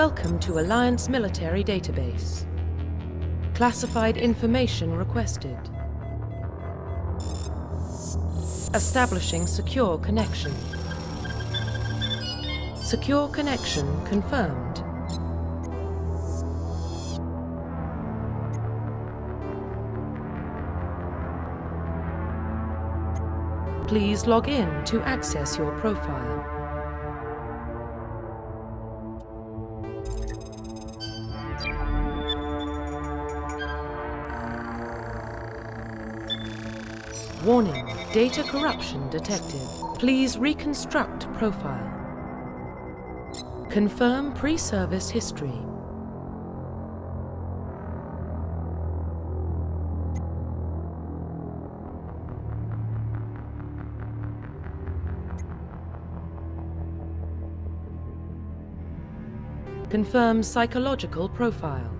Welcome to Alliance Military Database. Classified information requested. Establishing secure connection. Secure connection confirmed. Please log in to access your profile. Warning, data corruption detected. Please reconstruct profile. Confirm pre-service history. Confirm psychological profile.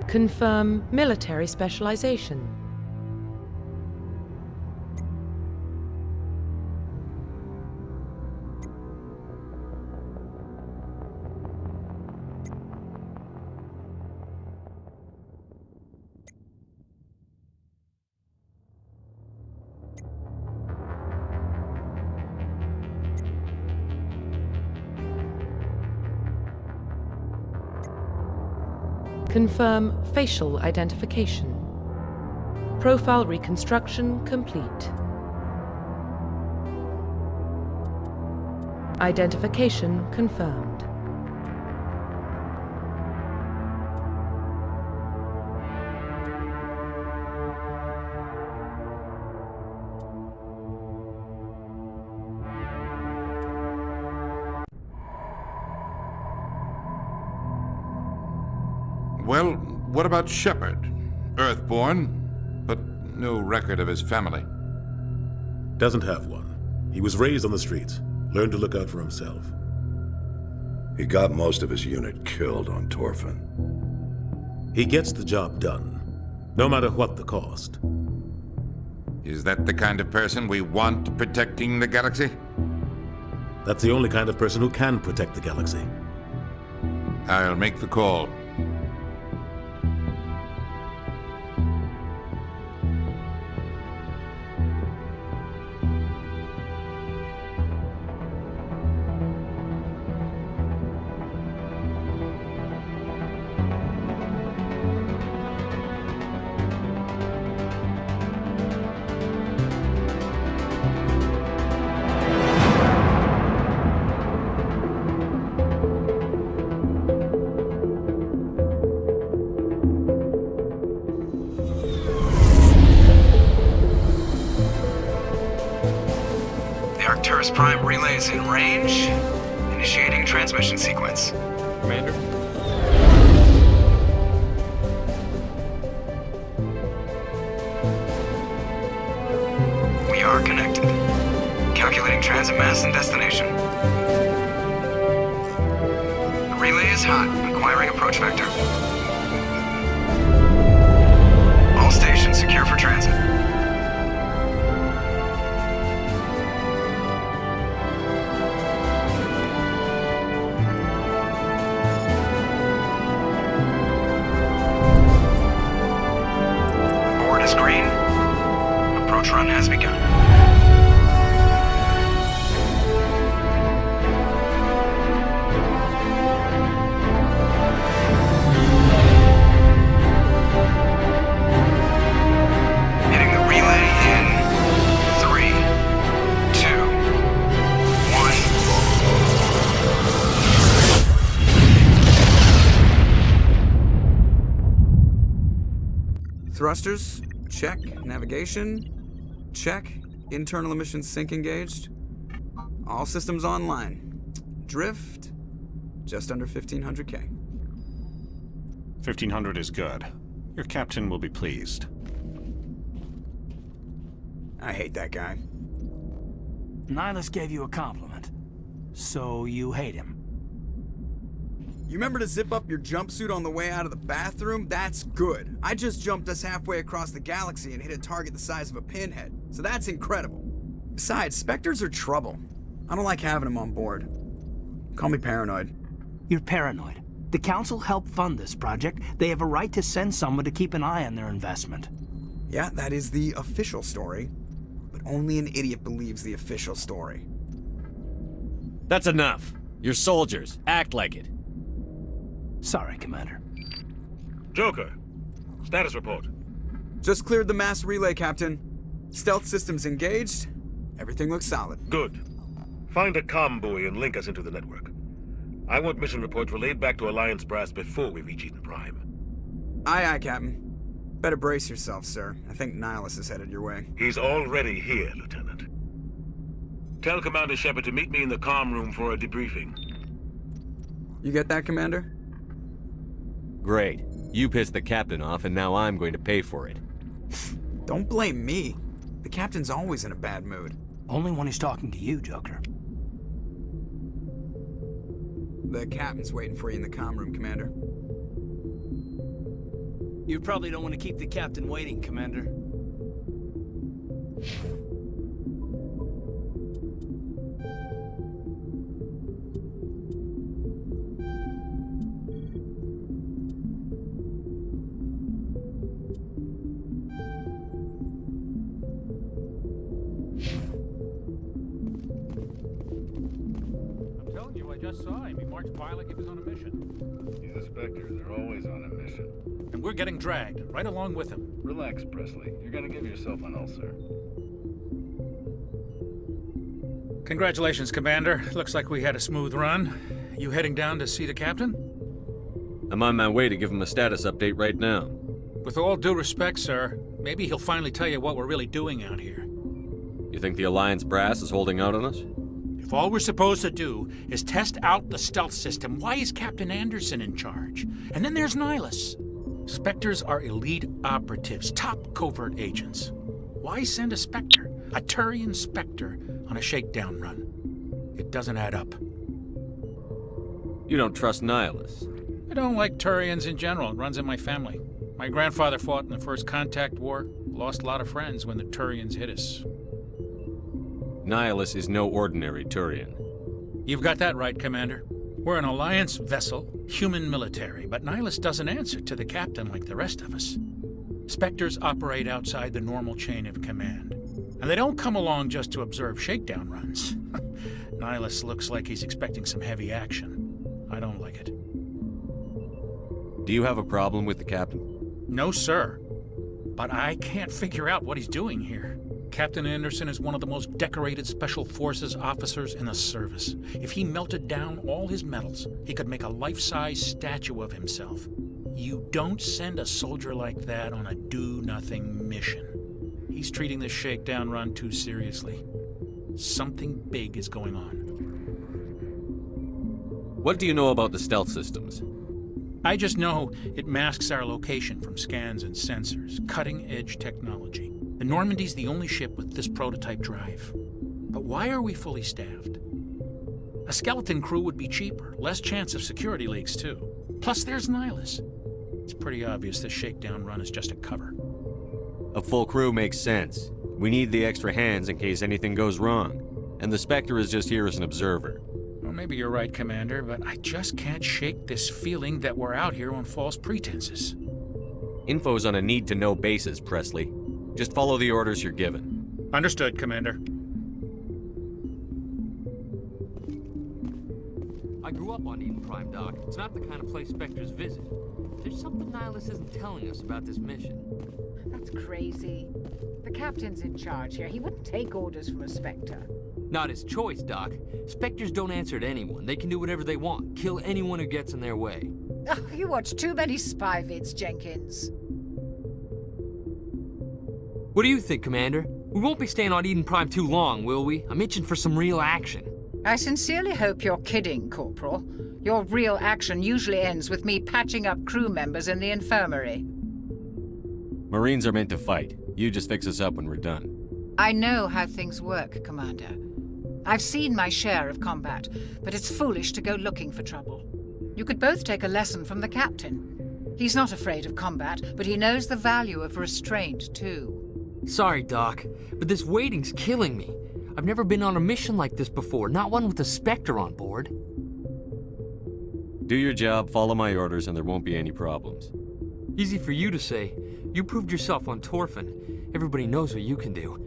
Confirm military specialization. Confirm facial identification. Profile reconstruction complete. Identification confirmed. Well, what about Shepard? Earthborn, but no record of his family. Doesn't have one. He was raised on the streets, learned to look out for himself. He got most of his unit killed on Torfin. He gets the job done, no matter what the cost. Is that the kind of person we want protecting the galaxy? That's the only kind of person who can protect the galaxy. I'll make the call. Prime relays in range. Initiating transmission sequence. Commander. We are connected. Calculating transit mass and destination. The relay is hot. Acquiring approach vector. All stations secure for transit. Green. Approach run has begun. Hitting the relay in 3, 2, 1. Thrusters. Check. Navigation. Check. Internal emissions sync engaged. All systems online. Drift. Just under 1500K. 1500 is good. Your captain will be pleased. I hate that guy. Nihilus gave you a compliment. So you hate him. You remember to zip up your jumpsuit on the way out of the bathroom? That's good. I just jumped us halfway across the galaxy and hit a target the size of a pinhead, so that's incredible. Besides, Spectres are trouble. I don't like having them on board. Call me paranoid. You're paranoid. The Council helped fund this project. They have a right to send someone to keep an eye on their investment. Yeah, that is the official story. But only an idiot believes the official story. That's enough. You're soldiers. Act like it. Sorry, Commander. Joker, status report. Just cleared the mass relay, Captain. Stealth systems engaged. Everything looks solid. Good. Find a comm buoy and link us into the network. I want mission reports relayed back to Alliance Brass before we reach Eden Prime. Aye, aye, Captain. Better brace yourself, sir. I think Nihilus is headed your way. He's already here, Lieutenant. Tell Commander Shepard to meet me in the comm room for a debriefing. You get that, Commander? Great. You pissed the captain off, and now I'm going to pay for it. Don't blame me. The Captain's always in a bad mood. Only when he's talking to you, Joker. The Captain's waiting for you in the comm room, Commander. You probably don't want to keep the Captain waiting, Commander. I just saw him. He marched by like he was on a mission. He's a Spectre. They're always on a mission. And we're getting dragged, right along with him. Relax, Presley. You're gonna give yourself an ulcer. Congratulations, Commander. Looks like we had a smooth run. You heading down to see the captain? I'm on my way to give him a status update right now. With all due respect, sir, maybe he'll finally tell you what we're really doing out here. You think the Alliance brass is holding out on us? If all we're supposed to do is test out the stealth system, why is Captain Anderson in charge? And then there's Nihilus. Spectres are elite operatives, top covert agents. Why send a Spectre, a Turian Spectre, on a shakedown run? It doesn't add up. You don't trust Nihilus? I don't like Turians in general. It runs in my family. My grandfather fought in the First Contact War, lost a lot of friends when the Turians hit us. Nihilus is no ordinary Turian. You've got that right, Commander. We're an Alliance vessel, human military, but Nihilus doesn't answer to the captain like the rest of us. Spectres operate outside the normal chain of command, and they don't come along just to observe shakedown runs. Nihilus looks like he's expecting some heavy action. I don't like it. Do you have a problem with the captain? No, sir. But I can't figure out what he's doing here. Captain Anderson is one of the most decorated Special Forces officers in the service. If he melted down all his medals, he could make a life-size statue of himself. You don't send a soldier like that on a do-nothing mission. He's treating this shakedown run too seriously. Something big is going on. What do you know about the stealth systems? I just know it masks our location from scans and sensors. Cutting-edge technology. The Normandy's the only ship with this prototype drive. But why are we fully staffed? A skeleton crew would be cheaper, less chance of security leaks too. Plus there's Nihilus. It's pretty obvious this shakedown run is just a cover. A full crew makes sense. We need the extra hands in case anything goes wrong. And the Spectre is just here as an observer. Well, maybe you're right, Commander, but I just can't shake this feeling that we're out here on false pretenses. Info's on a need-to-know basis, Presley. Just follow the orders you're given. Understood, Commander. I grew up on Eden Prime, Doc. It's not the kind of place Spectres visit. There's something Nihilus isn't telling us about this mission. That's crazy. The captain's in charge here. He wouldn't take orders from a Spectre. Not his choice, Doc. Spectres don't answer to anyone. They can do whatever they want. Kill anyone who gets in their way. Oh, you watch too many spy vids, Jenkins. What do you think, Commander? We won't be staying on Eden Prime too long, will we? I'm itching for some real action. I sincerely hope you're kidding, Corporal. Your real action usually ends with me patching up crew members in the infirmary. Marines are meant to fight. You just fix us up when we're done. I know how things work, Commander. I've seen my share of combat, but it's foolish to go looking for trouble. You could both take a lesson from the captain. He's not afraid of combat, but he knows the value of restraint, too. Sorry, Doc, but this waiting's killing me. I've never been on a mission like this before, not one with a Spectre on board. Do your job, follow my orders, and there won't be any problems. Easy for you to say. You proved yourself on Torfin. Everybody knows what you can do.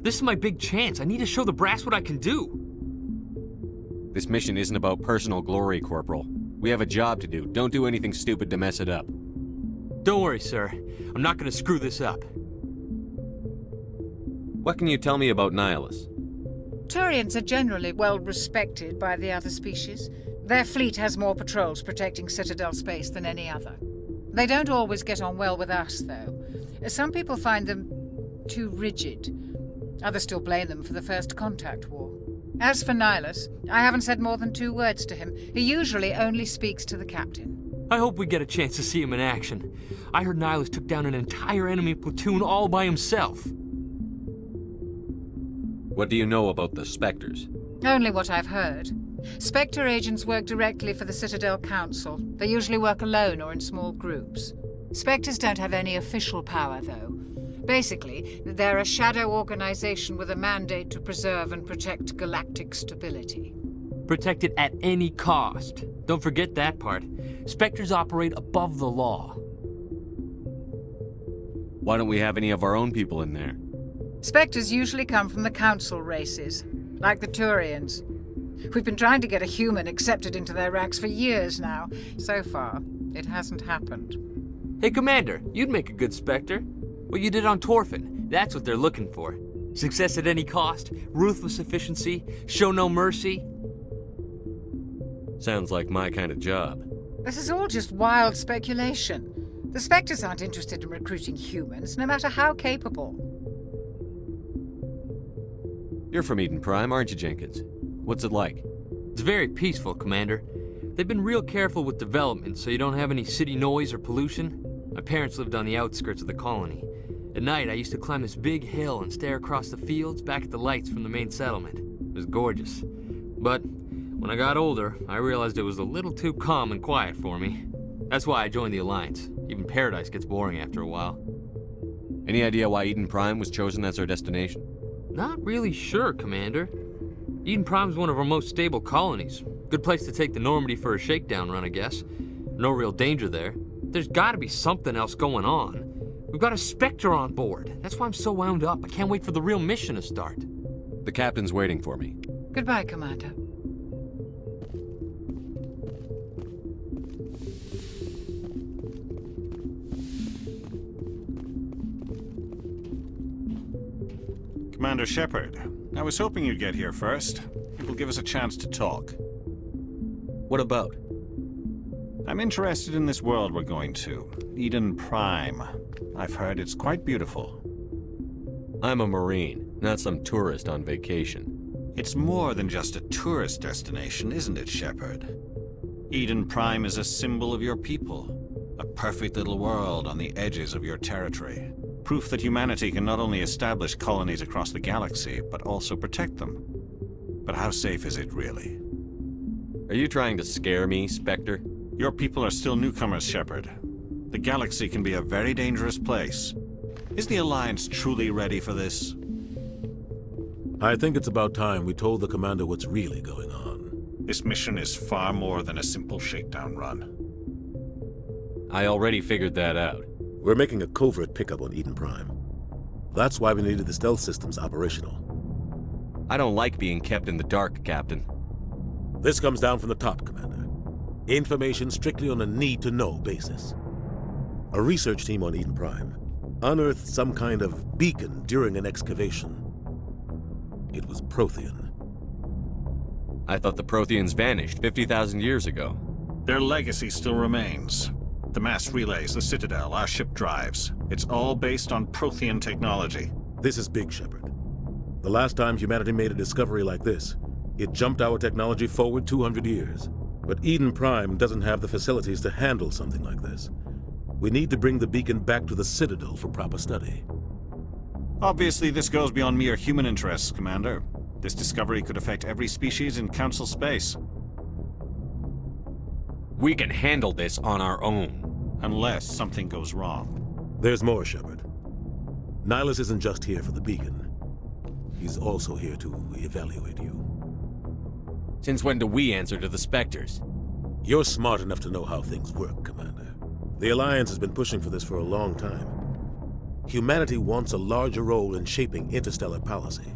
This is my big chance. I need to show the brass what I can do. This mission isn't about personal glory, Corporal. We have a job to do. Don't do anything stupid to mess it up. Don't worry, sir. I'm not gonna screw this up. What can you tell me about Nihilus? Turians are generally well respected by the other species. Their fleet has more patrols protecting Citadel space than any other. They don't always get on well with us, though. Some people find them too rigid. Others still blame them for the First Contact War. As for Nihilus, I haven't said more than 2 words to him. He usually only speaks to the captain. I hope we get a chance to see him in action. I heard Nihilus took down an entire enemy platoon all by himself. What do you know about the Spectres? Only what I've heard. Spectre agents work directly for the Citadel Council. They usually work alone or in small groups. Spectres don't have any official power, though. Basically, they're a shadow organization with a mandate to preserve and protect galactic stability. Protect it at any cost. Don't forget that part. Spectres operate above the law. Why don't we have any of our own people in there? Spectres usually come from the Council races, like the Turians. We've been trying to get a human accepted into their ranks for years now. So far, it hasn't happened. Hey, Commander, you'd make a good Spectre. What you did on Torfin, that's what they're looking for. Success at any cost, ruthless efficiency, show no mercy. Sounds like my kind of job. This is all just wild speculation. The Spectres aren't interested in recruiting humans, no matter how capable. You're from Eden Prime, aren't you, Jenkins? What's it like? It's very peaceful, Commander. They've been real careful with development, so you don't have any city noise or pollution. My parents lived on the outskirts of the colony. At night, I used to climb this big hill and stare across the fields back at the lights from the main settlement. It was gorgeous. But when I got older, I realized it was a little too calm and quiet for me. That's why I joined the Alliance. Even Paradise gets boring after a while. Any idea why Eden Prime was chosen as our destination? Not really sure, Commander. Eden Prime's one of our most stable colonies. Good place to take the Normandy for a shakedown run, I guess. No real danger there. There's gotta be something else going on. We've got a Spectre on board. That's why I'm so wound up. I can't wait for the real mission to start. The captain's waiting for me. Goodbye, Commander. Commander Shepard, I was hoping you'd get here first. It will give us a chance to talk. What about? I'm interested in this world we're going to, Eden Prime. I've heard it's quite beautiful. I'm a Marine, not some tourist on vacation. It's more than just a tourist destination, isn't it, Shepard? Eden Prime is a symbol of your people, a perfect little world on the edges of your territory. Proof that humanity can not only establish colonies across the galaxy, but also protect them. But how safe is it, really? Are you trying to scare me, Spectre? Your people are still newcomers, Shepard. The galaxy can be a very dangerous place. Is the Alliance truly ready for this? I think it's about time we told the Commander what's really going on. This mission is far more than a simple shakedown run. I already figured that out. We're making a covert pickup on Eden Prime. That's why we needed the stealth systems operational. I don't like being kept in the dark, Captain. This comes down from the top, Commander. Information strictly on a need-to-know basis. A research team on Eden Prime unearthed some kind of beacon during an excavation. It was Prothean. I thought the Protheans vanished 50,000 years ago. Their legacy still remains. The mass relays, the Citadel, our ship drives. It's all based on Prothean technology. This is big, Shepard. The last time humanity made a discovery like this, it jumped our technology forward 200 years. But Eden Prime doesn't have the facilities to handle something like this. We need to bring the beacon back to the Citadel for proper study. Obviously, this goes beyond mere human interests, Commander. This discovery could affect every species in Council space. We can handle this on our own. Unless something goes wrong. There's more, Shepard. Nihilus isn't just here for the beacon. He's also here to evaluate you. Since when do we answer to the Spectres? You're smart enough to know how things work, Commander. The Alliance has been pushing for this for a long time. Humanity wants a larger role in shaping interstellar policy.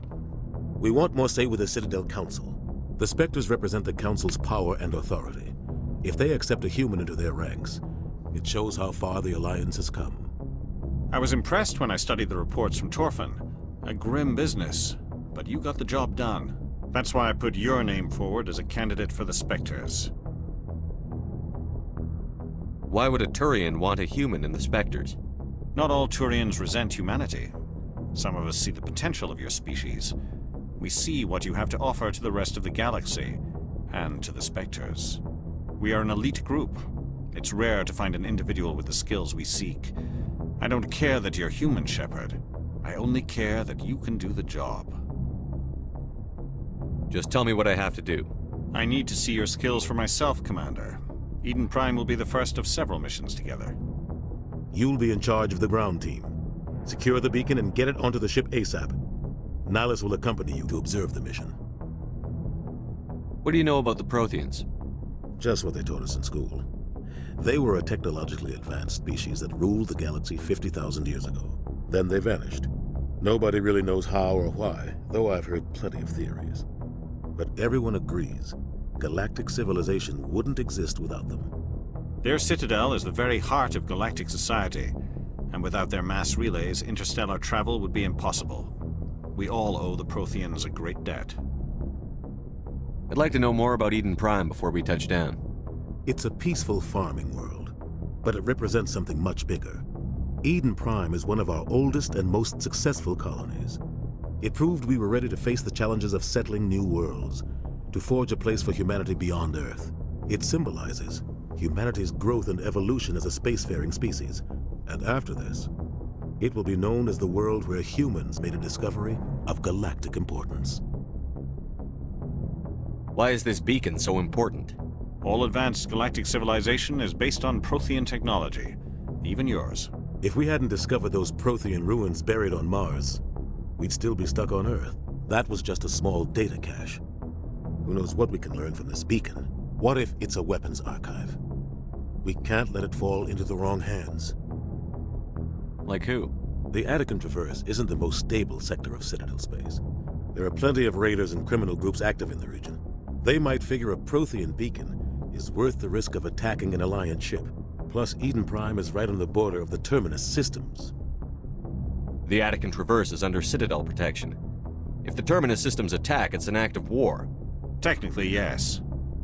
We want more say with the Citadel Council. The Spectres represent the Council's power and authority. If they accept a human into their ranks, it shows how far the Alliance has come. I was impressed when I studied the reports from Torfin. A grim business, but you got the job done. That's why I put your name forward as a candidate for the Spectres. Why would a Turian want a human in the Spectres? Not all Turians resent humanity. Some of us see the potential of your species. We see what you have to offer to the rest of the galaxy, and to the Spectres. We are an elite group. It's rare to find an individual with the skills we seek. I don't care that you're human, Shepard. I only care that you can do the job. Just tell me what I have to do. I need to see your skills for myself, Commander. Eden Prime will be the first of several missions together. You'll be in charge of the ground team. Secure the beacon and get it onto the ship ASAP. Nihilus will accompany you to observe the mission. What do you know about the Protheans? Just what they taught us in school. They were a technologically advanced species that ruled the galaxy 50,000 years ago. Then they vanished. Nobody really knows how or why, though I've heard plenty of theories. But everyone agrees, galactic civilization wouldn't exist without them. Their citadel is the very heart of galactic society, and without their mass relays, interstellar travel would be impossible. We all owe the Protheans a great debt. I'd like to know more about Eden Prime before we touch down. It's a peaceful farming world, but it represents something much bigger. Eden Prime is one of our oldest and most successful colonies. It proved we were ready to face the challenges of settling new worlds, to forge a place for humanity beyond Earth. It symbolizes humanity's growth and evolution as a spacefaring species. And after this, it will be known as the world where humans made a discovery of galactic importance. Why is this beacon so important? All advanced galactic civilization is based on Prothean technology, even yours. If we hadn't discovered those Prothean ruins buried on Mars, we'd still be stuck on Earth. That was just a small data cache. Who knows what we can learn from this beacon? What if it's a weapons archive? We can't let it fall into the wrong hands. Like who? The Attican Traverse isn't the most stable sector of Citadel space. There are plenty of raiders and criminal groups active in the region. They might figure a Prothean beacon is worth the risk of attacking an Alliance ship. Plus, Eden Prime is right on the border of the Terminus systems. The Attican Traverse is under Citadel protection. If the Terminus systems attack, it's an act of war. Technically, yes.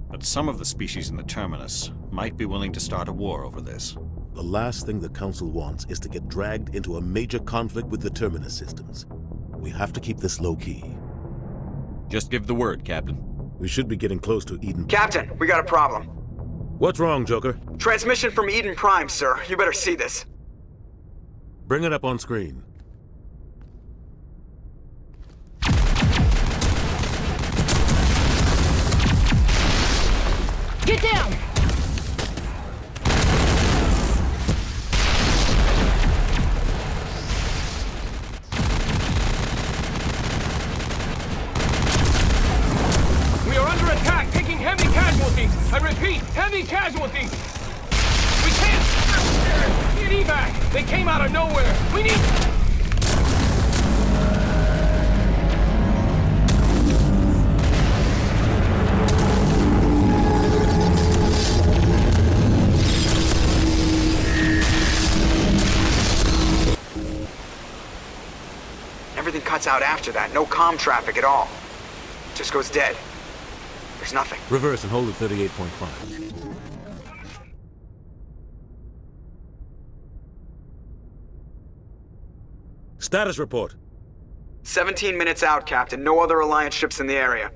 But some of the species in the Terminus might be willing to start a war over this. The last thing the Council wants is to get dragged into a major conflict with the Terminus systems. We have to keep this low-key. Just give the word, Captain. We should be getting close to Eden. Captain, we got a problem. What's wrong, Joker? Transmission from Eden Prime, sir. You better see this. Bring it up on screen. Get down! We are under attack, taking heavy casualties. I repeat, heavy casualties. We can't get evac. They came out of nowhere. We need... Everything cuts out after that. No comm traffic at all. Just goes dead. There's nothing. Reverse and hold at 38.5. Status report. 17 minutes out, Captain. No other Alliance ships in the area.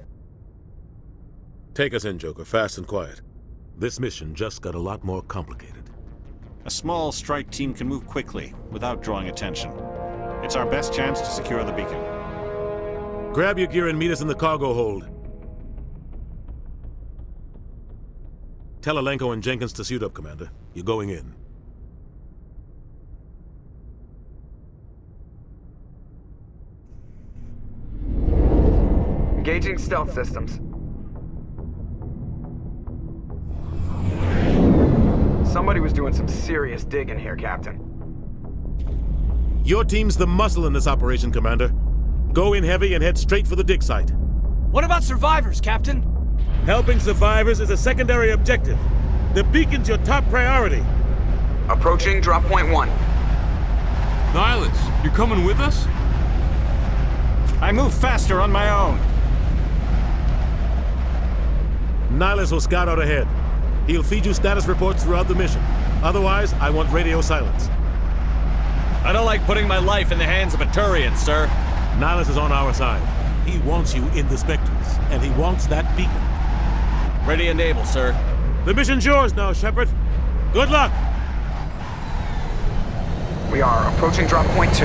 Take us in, Joker, fast and quiet. This mission just got a lot more complicated. A small strike team can move quickly, without drawing attention. It's our best chance to secure the beacon. Grab your gear and meet us in the cargo hold. Tell Alenko and Jenkins to suit up, Commander. You're going in. Engaging stealth systems. Somebody was doing some serious digging here, Captain. Your team's the muscle in this operation, Commander. Go in heavy and head straight for the dig site. What about survivors, Captain? Helping survivors is a secondary objective. The beacon's your top priority. Approaching drop point 1. Nihilus, you're coming with us? I move faster on my own. Nihilus will scout out ahead. He'll feed you status reports throughout the mission. Otherwise, I want radio silence. I don't like putting my life in the hands of a Turian, sir. Nihilus is on our side. He wants you in the Spectres, and he wants that beacon. Ready and able, sir. The mission's yours now, Shepard. Good luck! We are approaching drop point 2.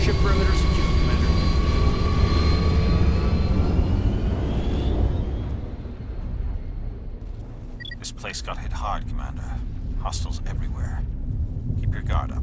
Ship perimeter secure, Commander. This place got hit hard, Commander. Hostiles everywhere. Keep your guard up.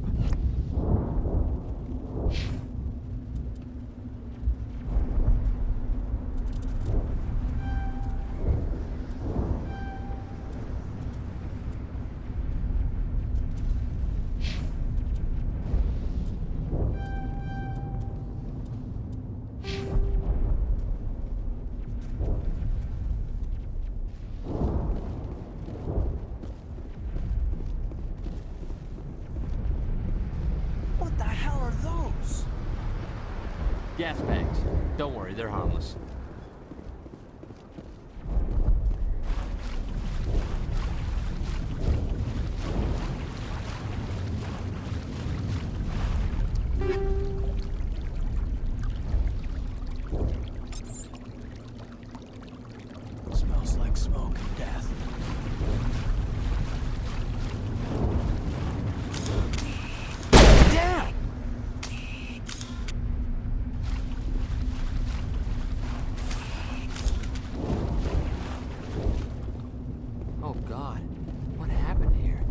What the hell are those? Gas bags. Don't worry, they're harmless. Smells like smoke and death. Damn! Oh God, what happened here?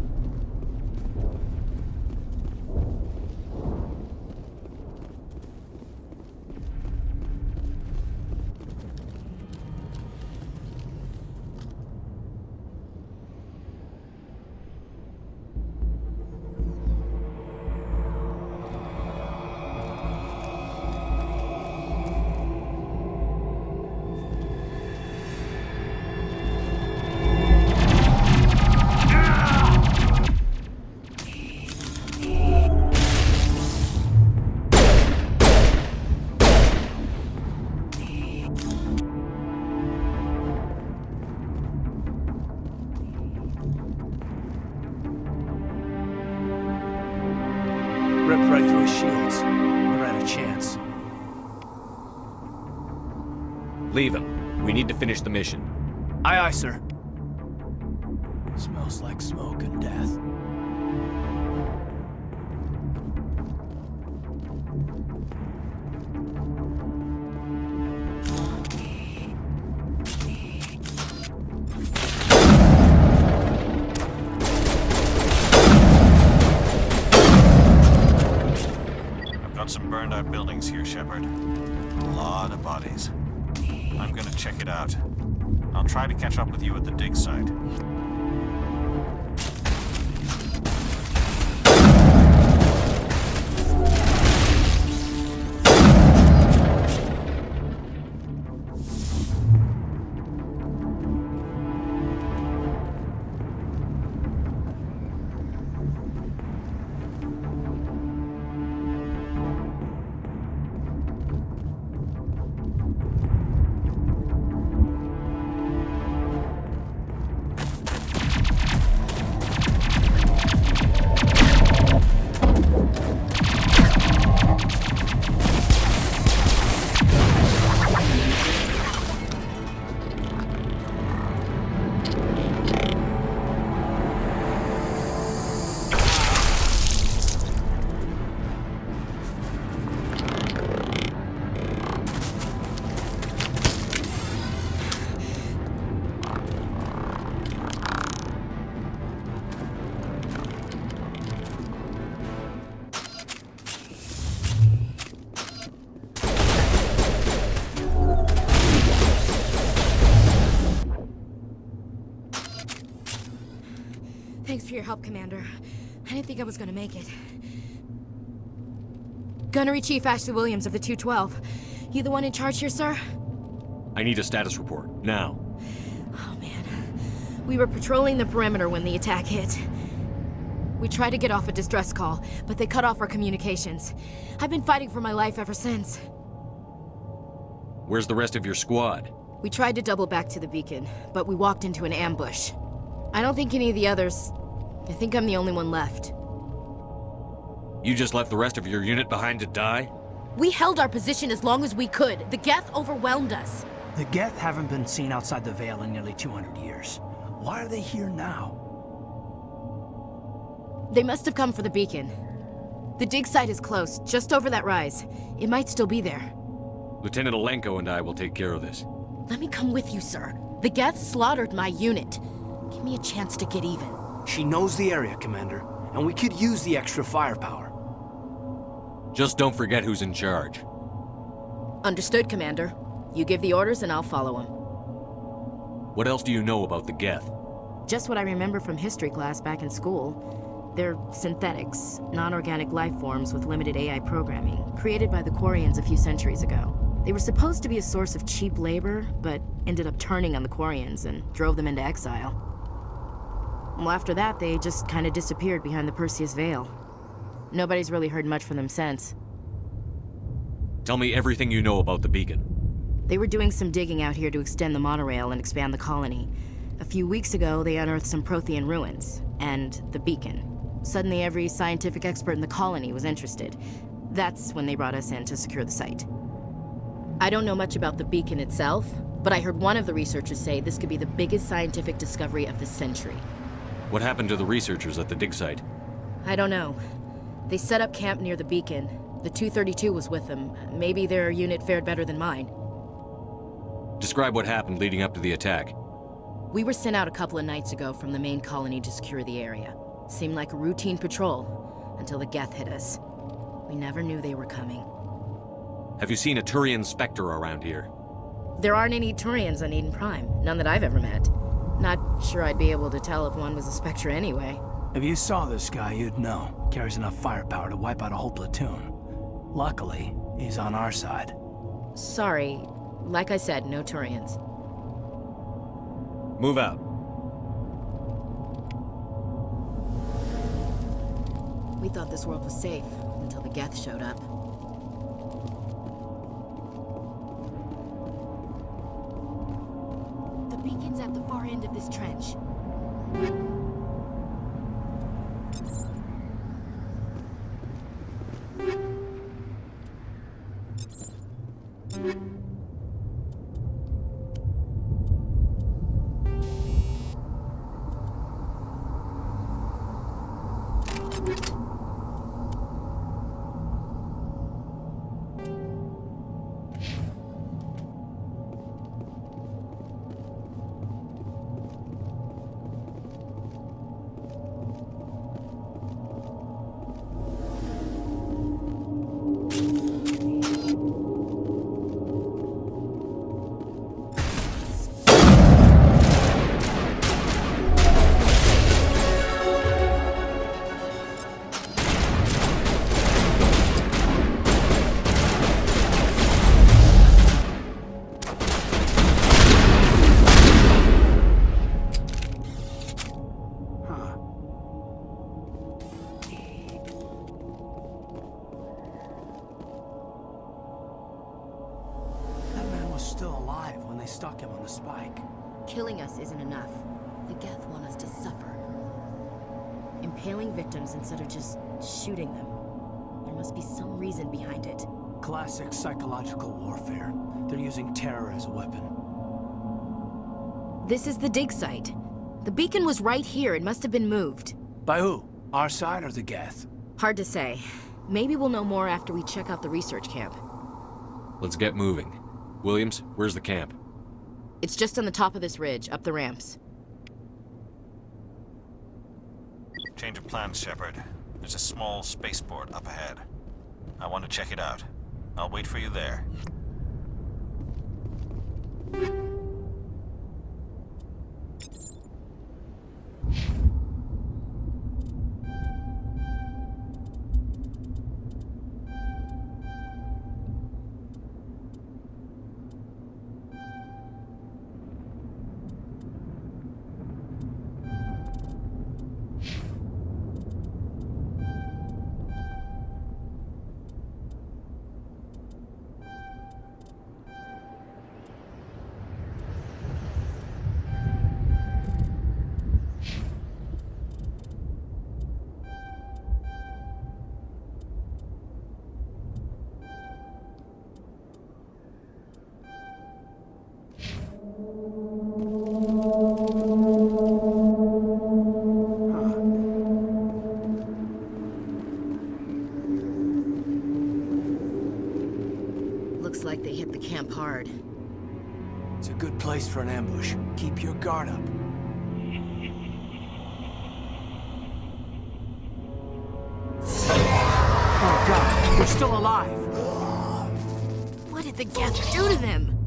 Ripped right through his shields. Never had a chance. Leave him. We need to finish the mission. Aye, aye, sir. Smells like smoke and death. Got some burned out buildings here, Shepard. A lot of bodies. I'm gonna check it out. I'll try to catch up with you at the dig site. Thanks for your help, Commander. I didn't think I was gonna make it. Gunnery Chief Ashley Williams of the 212. You the one in charge here, sir? I need a status report, now. Oh, man. We were patrolling the perimeter when the attack hit. We tried to get off a distress call, but they cut off our communications. I've been fighting for my life ever since. Where's the rest of your squad? We tried to double back to the beacon, but we walked into an ambush. I don't think any of the others... I think I'm the only one left. You just left the rest of your unit behind to die? We held our position as long as we could. The Geth overwhelmed us. The Geth haven't been seen outside the Veil in nearly 200 years. Why are they here now? They must have come for the beacon. The dig site is close, just over that rise. It might still be there. Lieutenant Alenko and I will take care of this. Let me come with you, sir. The Geth slaughtered my unit. Give me a chance to get even. She knows the area, Commander, and we could use the extra firepower. Just don't forget who's in charge. Understood, Commander. You give the orders and I'll follow them. What else do you know about the Geth? Just what I remember from history class back in school. They're synthetics, non-organic life forms with limited AI programming, created by the Quarians a few centuries ago. They were supposed to be a source of cheap labor, but ended up turning on the Quarians and drove them into exile. Well, after that, they just kind of disappeared behind the Perseus Veil. Nobody's really heard much from them since. Tell me everything you know about the beacon. They were doing some digging out here to extend the monorail and expand the colony. A few weeks ago, they unearthed some Prothean ruins, and the beacon. Suddenly, every scientific expert in the colony was interested. That's when they brought us in to secure the site. I don't know much about the beacon itself, but I heard one of the researchers say this could be the biggest scientific discovery of the century. What happened to the researchers at the dig site? I don't know. They set up camp near the beacon. The 232 was with them. Maybe their unit fared better than mine. Describe what happened leading up to the attack. We were sent out a couple of nights ago from the main colony to secure the area. Seemed like a routine patrol, until the Geth hit us. We never knew they were coming. Have you seen a Turian Spectre around here? There aren't any Turians on Eden Prime. None that I've ever met. Not sure I'd be able to tell if one was a Spectre anyway. If you saw this guy, you'd know. Carries enough firepower to wipe out a whole platoon. Luckily, he's on our side. Sorry. Like I said, no Turians. Move out. We thought this world was safe, until the Geth showed up. The beacon's at the far end of this trench. Killing us isn't enough. The Geth want us to suffer. Impaling victims instead of just shooting them. There must be some reason behind it. Classic psychological warfare. They're using terror as a weapon. This is the dig site. The beacon was right here. It must have been moved. By who? Our side or the Geth? Hard to say. Maybe we'll know more after we check out the research camp. Let's get moving. Williams, where's the camp? It's just on the top of this ridge, up the ramps. Change of plans, Shepard. There's a small spaceport up ahead. I want to check it out. I'll wait for you there. hard. It's a good place for an ambush. Keep your guard up. Oh god, they're still alive! What did the Geth do to them?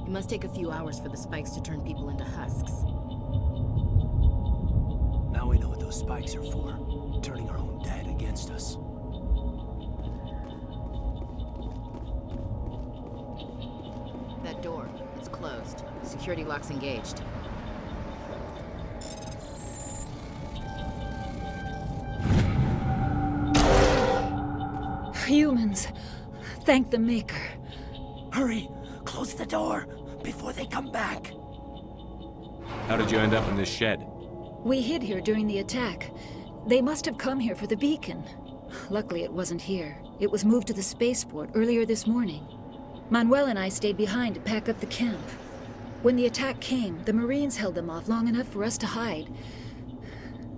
It must take a few hours for the spikes to turn people into husks. Now we know what those spikes are for. Turning our own dead against us. That door, it's closed. Security lock's engaged. Humans. Thank the Maker. Hurry! Close the door before they come back. How did you end up in this shed? We hid here during the attack. They must have come here for the beacon. Luckily, it wasn't here. It was moved to the spaceport earlier this morning. Manuel and I stayed behind to pack up the camp. When the attack came, the Marines held them off long enough for us to hide.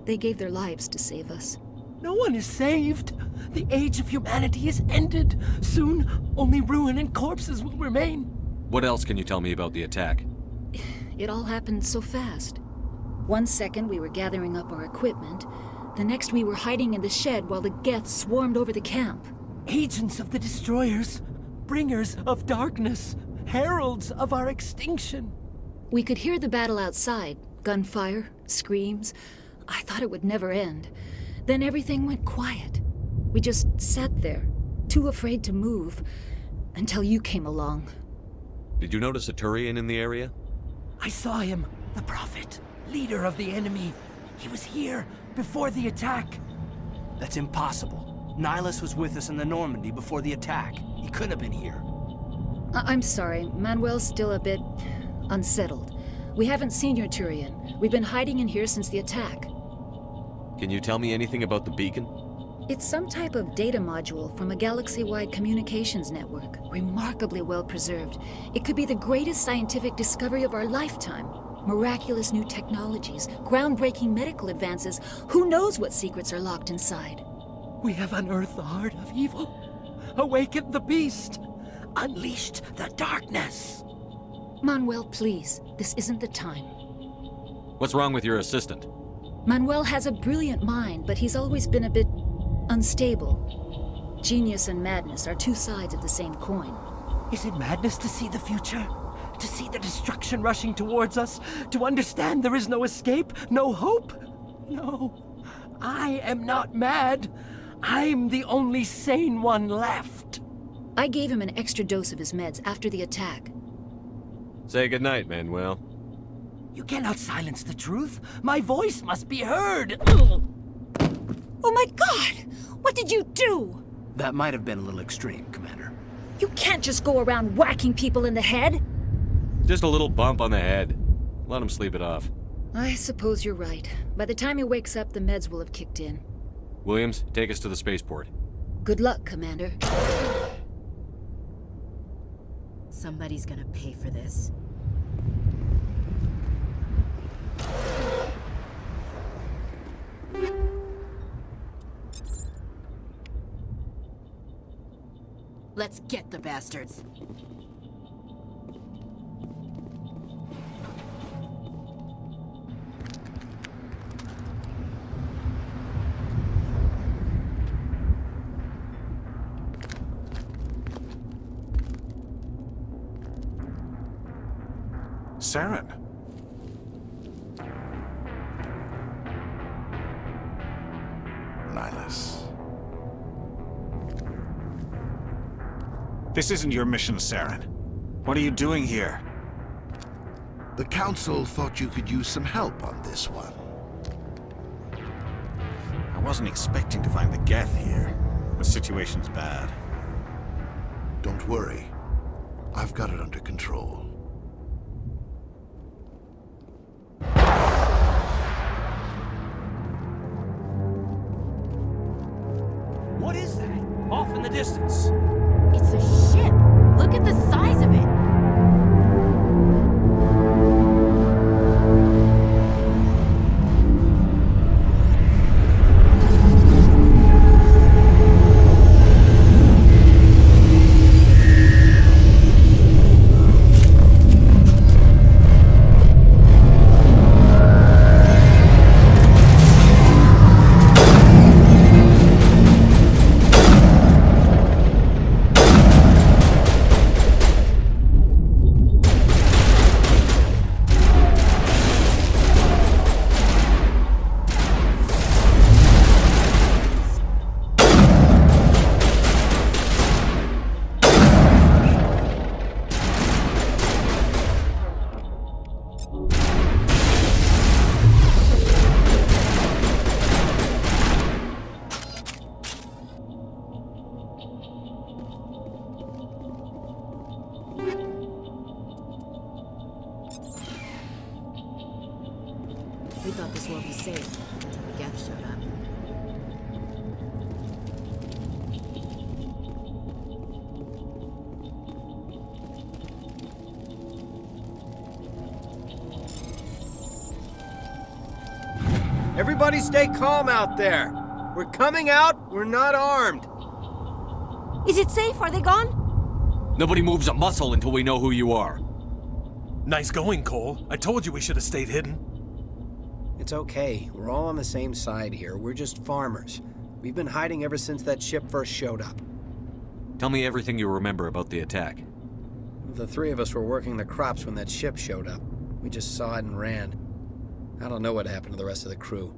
They gave their lives to save us. No one is saved. The age of humanity is ended. Soon, only ruin and corpses will remain. What else can you tell me about the attack? It all happened so fast. 1 second we were gathering up our equipment. The next we were hiding in the shed while the Geth swarmed over the camp. Agents of the destroyers, bringers of darkness, heralds of our extinction. We could hear the battle outside. Gunfire, screams. I thought it would never end. Then everything went quiet. We just sat there, too afraid to move, until you came along. Did you notice a Turian in the area? I saw him, the Prophet, leader of the enemy. He was here before the attack. That's impossible. Nihilus was with us in the Normandy before the attack. He couldn't have been here. I'm sorry, Manuel's still a bit unsettled. We haven't seen your Turian. We've been hiding in here since the attack. Can you tell me anything about the beacon? It's some type of data module from a galaxy-wide communications network, remarkably well preserved. It could be the greatest scientific discovery of our lifetime. Miraculous new technologies, groundbreaking medical advances. Who knows what secrets are locked inside? We have unearthed the heart of evil, awakened the beast, unleashed the darkness. Manuel, please, this isn't the time. What's wrong with your assistant? Manuel has a brilliant mind, but he's always been a bit unstable. Genius and madness are two sides of the same coin. Is it madness to see the future? To see the destruction rushing towards us? To understand there is no escape? No hope? No. I am not mad. I'm the only sane one left. I gave him an extra dose of his meds after the attack. Say goodnight, Manuel. You cannot silence the truth. My voice must be heard. Oh my God! What did you do? That might have been a little extreme, Commander. You can't just go around whacking people in the head. Just a little bump on the head. Let him sleep it off. I suppose you're right. By the time he wakes up, the meds will have kicked in. Williams, take us to the spaceport. Good luck, Commander. Somebody's gonna pay for this. Let's get the bastards. Saren. Nihilus. This isn't your mission, Saren. What are you doing here? The Council thought you could use some help on this one. I wasn't expecting to find the Geth here. The situation's bad. Don't worry. I've got it under control. What is that? Off in the distance. It's a ship. Look at the size of it. We thought this world was safe until the Geth showed up. Everybody stay calm out there. We're coming out, we're not armed. Is it safe? Are they gone? Nobody moves a muscle until we know who you are. Nice going, Cole. I told you we should have stayed hidden. It's okay. We're all on the same side here. We're just farmers. We've been hiding ever since that ship first showed up. Tell me everything you remember about the attack. The three of us were working the crops when that ship showed up. We just saw it and ran. I don't know what happened to the rest of the crew.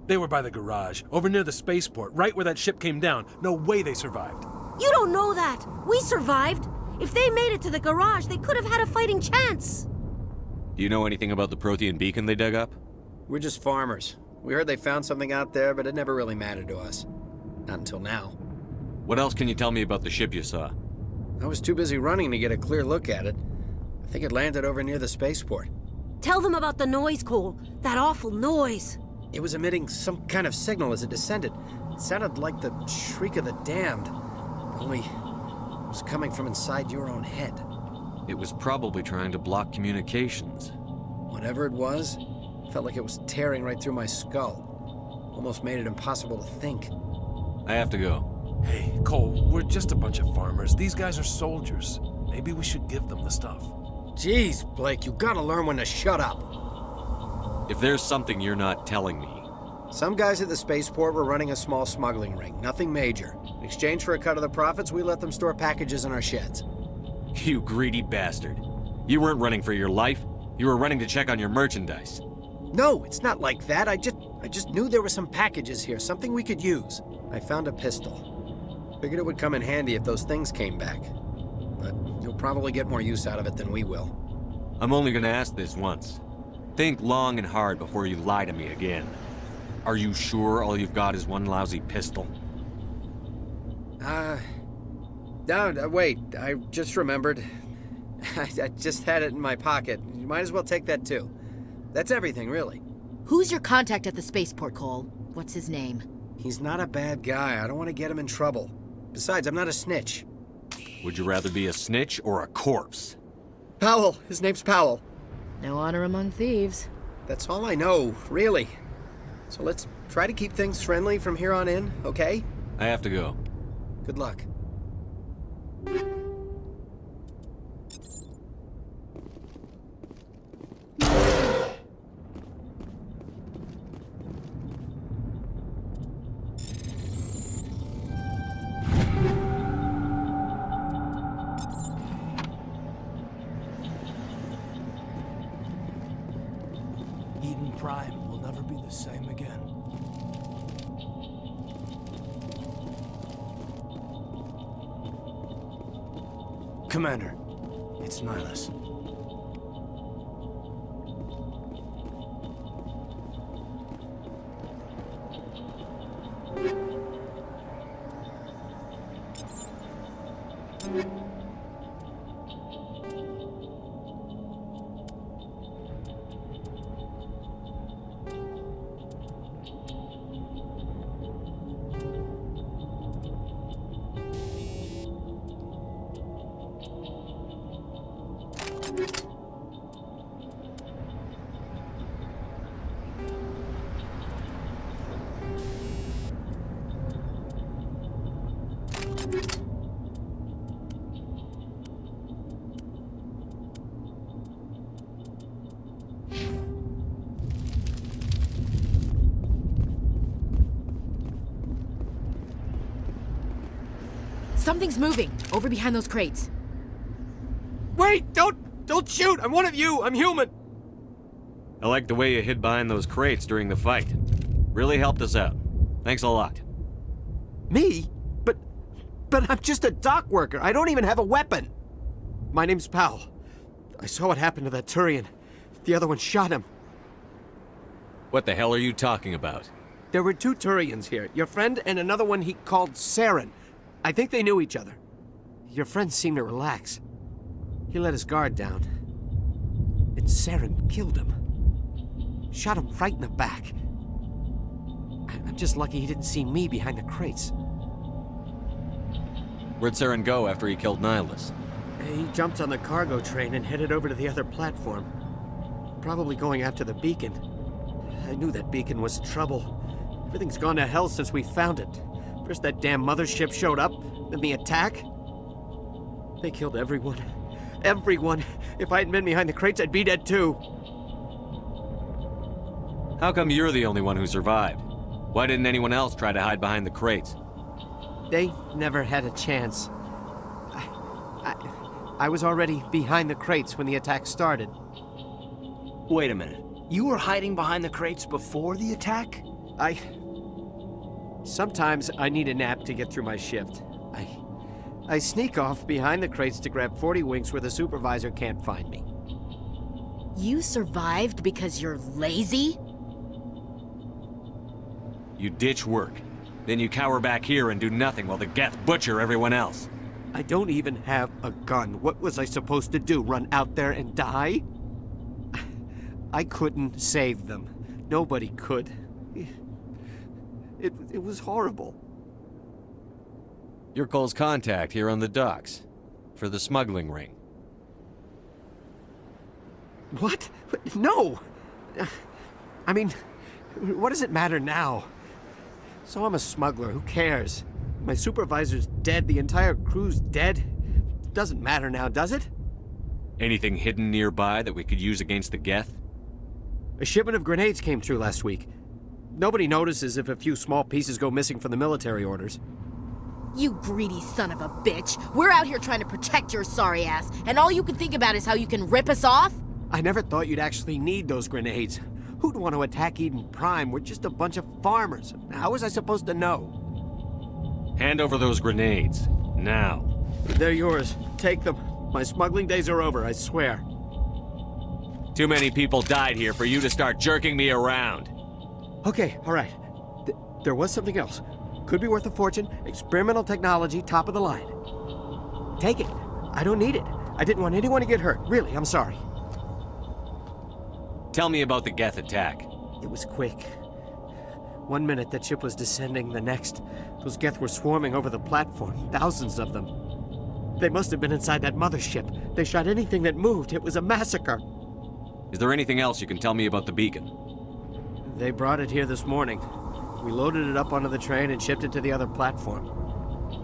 They were by the garage, over near the spaceport, right where that ship came down. No way they survived. You don't know that. We survived. If they made it to the garage, they could have had a fighting chance. Do you know anything about the Prothean beacon they dug up? We're just farmers. We heard they found something out there, but it never really mattered to us. Not until now. What else can you tell me about the ship you saw? I was too busy running to get a clear look at it. I think it landed over near the spaceport. Tell them about the noise, Cole. That awful noise. It was emitting some kind of signal as it descended. It sounded like the shriek of the damned. Only it was coming from inside your own head. It was probably trying to block communications. Whatever it was, felt like it was tearing right through my skull. Almost made it impossible to think. I have to go. Hey, Cole, we're just a bunch of farmers. These guys are soldiers. Maybe we should give them the stuff. Jeez, Blake, you gotta learn when to shut up. If there's something you're not telling me... Some guys at the spaceport were running a small smuggling ring, nothing major. In exchange for a cut of the profits, we let them store packages in our sheds. You greedy bastard. You weren't running for your life. You were running to check on your merchandise. No, it's not like that. I just knew there were some packages here, something we could use. I found a pistol. Figured it would come in handy if those things came back. But you'll probably get more use out of it than we will. I'm only gonna ask this once. Think long and hard before you lie to me again. Are you sure all you've got is one lousy pistol? No, wait, I just remembered. I just had it in my pocket. You might as well take that too. That's everything, really. Who's your contact at the spaceport, Cole? What's his name? He's not a bad guy. I don't want to get him in trouble. Besides, I'm not a snitch. Would you rather be a snitch or a corpse? Powell. His name's Powell. No honor among thieves. That's all I know, really. So let's try to keep things friendly from here on in, okay? I have to go. Good luck. Eden Prime will never be the same again. Commander, it's Nihilus. Something's moving, over behind those crates. Wait! Don't shoot! I'm one of you! I'm human! I like the way you hid behind those crates during the fight. Really helped us out. Thanks a lot. Me? But I'm just a dock worker. I don't even have a weapon. My name's Powell. I saw what happened to that Turian. The other one shot him. What the hell are you talking about? There were 2 Turians here. Your friend and another one he called Saren. I think they knew each other. Your friend seemed to relax. He let his guard down. And Saren killed him. Shot him right in the back. I'm just lucky he didn't see me behind the crates. Where'd Saren go after he killed Nihilus? He jumped on the cargo train and headed over to the other platform. Probably going after the beacon. I knew that beacon was trouble. Everything's gone to hell since we found it. First that damn mothership showed up, then the attack. They killed everyone. Everyone. If I hadn't been behind the crates, I'd be dead too. How come you're the only one who survived? Why didn't anyone else try to hide behind the crates? They never had a chance. I was already behind the crates when the attack started. Wait a minute. You were hiding behind the crates before the attack? Sometimes I need a nap to get through my shift. I sneak off behind the crates to grab 40 winks where the supervisor can't find me. You survived because you're lazy? You ditch work. Then you cower back here and do nothing while the Geth butcher everyone else. I don't even have a gun. What was I supposed to do? Run out there and die? I couldn't save them. Nobody could. It was horrible. You're Cole's contact here on the docks. For the smuggling ring. What? No! I mean, what does it matter now? So I'm a smuggler, who cares? My supervisor's dead, the entire crew's dead. Doesn't matter now, does it? Anything hidden nearby that we could use against the Geth? A shipment of grenades came through last week. Nobody notices if a few small pieces go missing from the military orders. You greedy son of a bitch. We're out here trying to protect your sorry ass, and all you can think about is how you can rip us off? I never thought you'd actually need those grenades. Who'd want to attack Eden Prime? We're just a bunch of farmers. How was I supposed to know? Hand over those grenades. Now. They're yours. Take them. My smuggling days are over, I swear. Too many people died here for you to start jerking me around. Okay, all right. There was something else. Could be worth a fortune. Experimental technology, top of the line. Take it. I don't need it. I didn't want anyone to get hurt. Really, I'm sorry. Tell me about the Geth attack. It was quick. 1 minute that ship was descending, the next, those Geth were swarming over the platform. Thousands of them. They must have been inside that mothership. They shot anything that moved. It was a massacre. Is there anything else you can tell me about the beacon? They brought it here this morning. We loaded it up onto the train and shipped it to the other platform.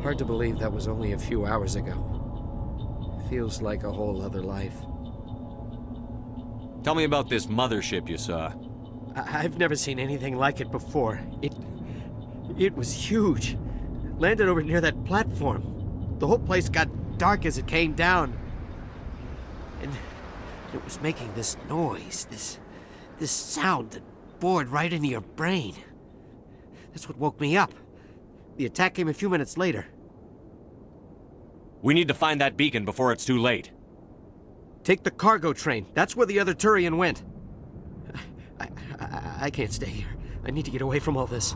Hard to believe that was only a few hours ago. Feels like a whole other life. Tell me about this mothership you saw. I've never seen anything like it before. It was huge. Landed over near that platform. The whole place got dark as it came down. And it was making this noise, this sound that bored right into your brain. That's what woke me up. The attack came a few minutes later. We need to find that beacon before it's too late. Take the cargo train. That's where the other Turian went. I can't stay here. I need to get away from all this.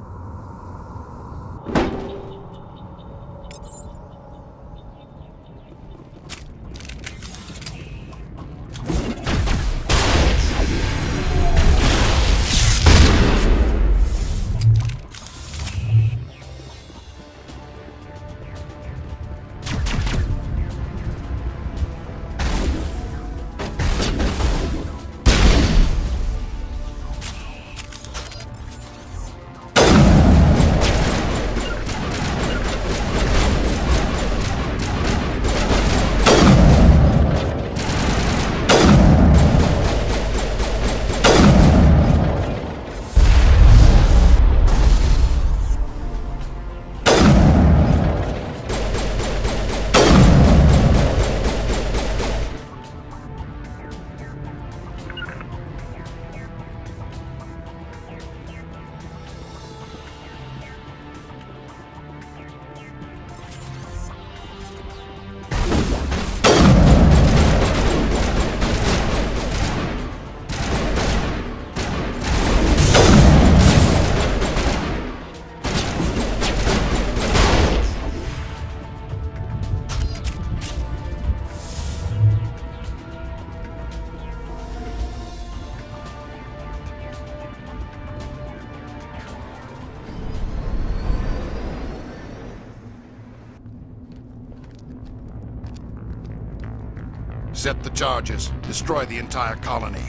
Set the charges. Destroy the entire colony.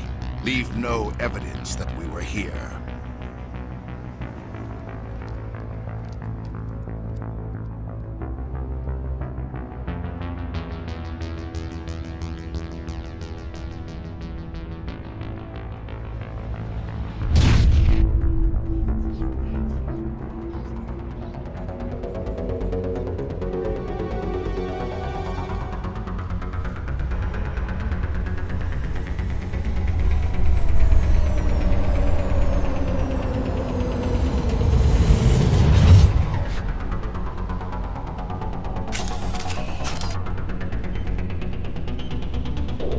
Leave no evidence that we were here.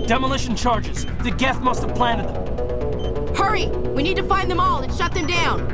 Demolition charges. The Geth must have planted them. Hurry! We need to find them all and shut them down!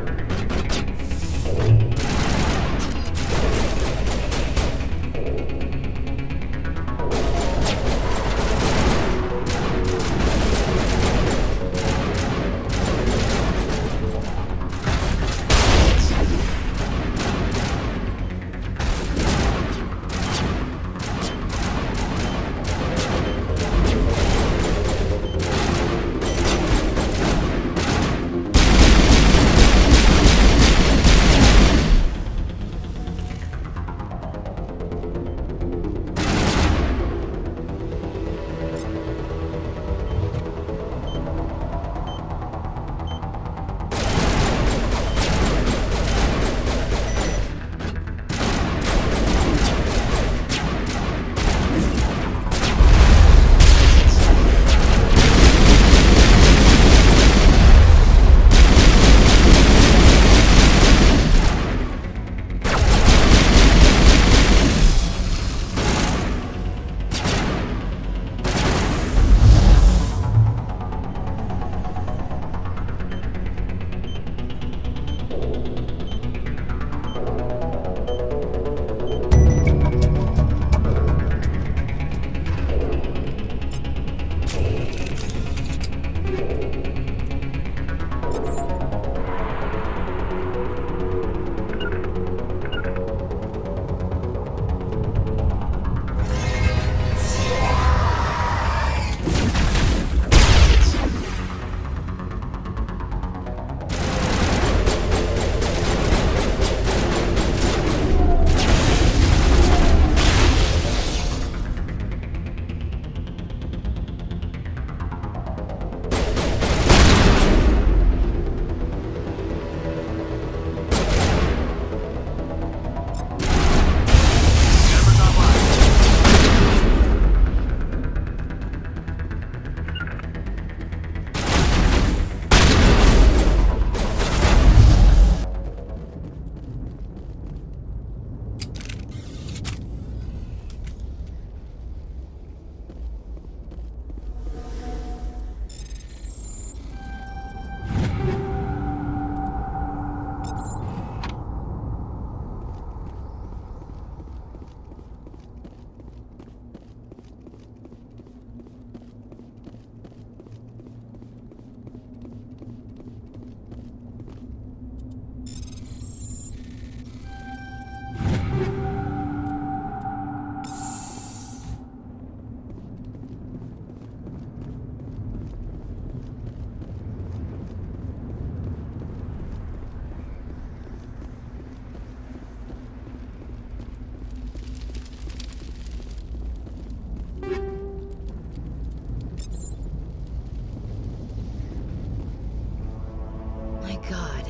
God.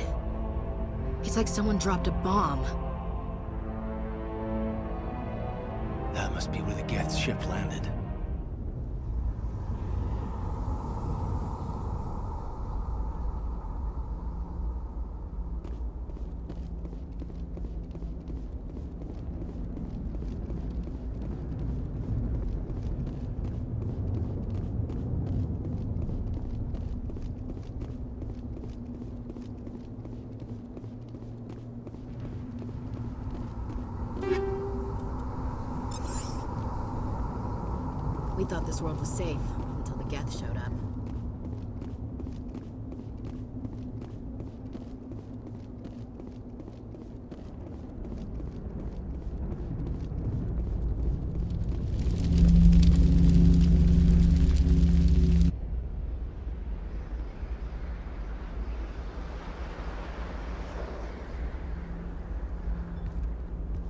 It's like someone dropped a bomb. That must be where the Geth ship landed. We thought this world was safe until the Geth showed up.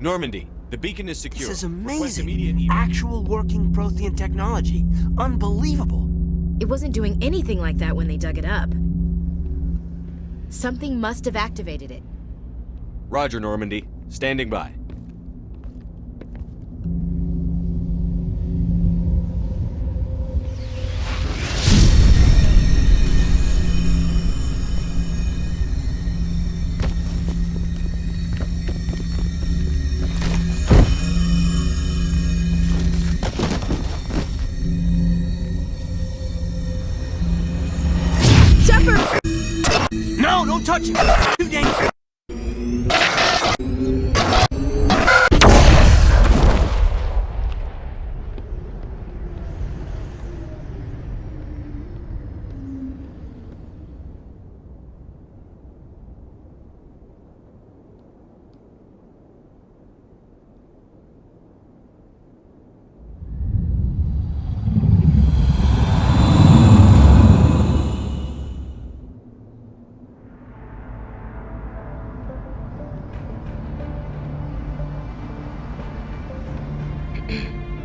Normandy, the beacon is secure. This is Request amazing. immediate Actual working Prothean technology. Unbelievable. It wasn't doing anything like that when they dug it up. Something must have activated it. Roger, Normandy. Standing by. Shepard! No, don't touch him! Too dangerous!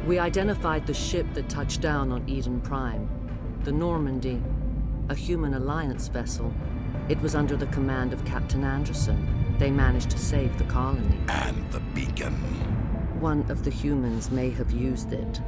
We identified the ship that touched down on Eden Prime. The Normandy, a human alliance vessel. It was under the command of Captain Anderson. They managed to save the colony. And the beacon. One of the humans may have used it.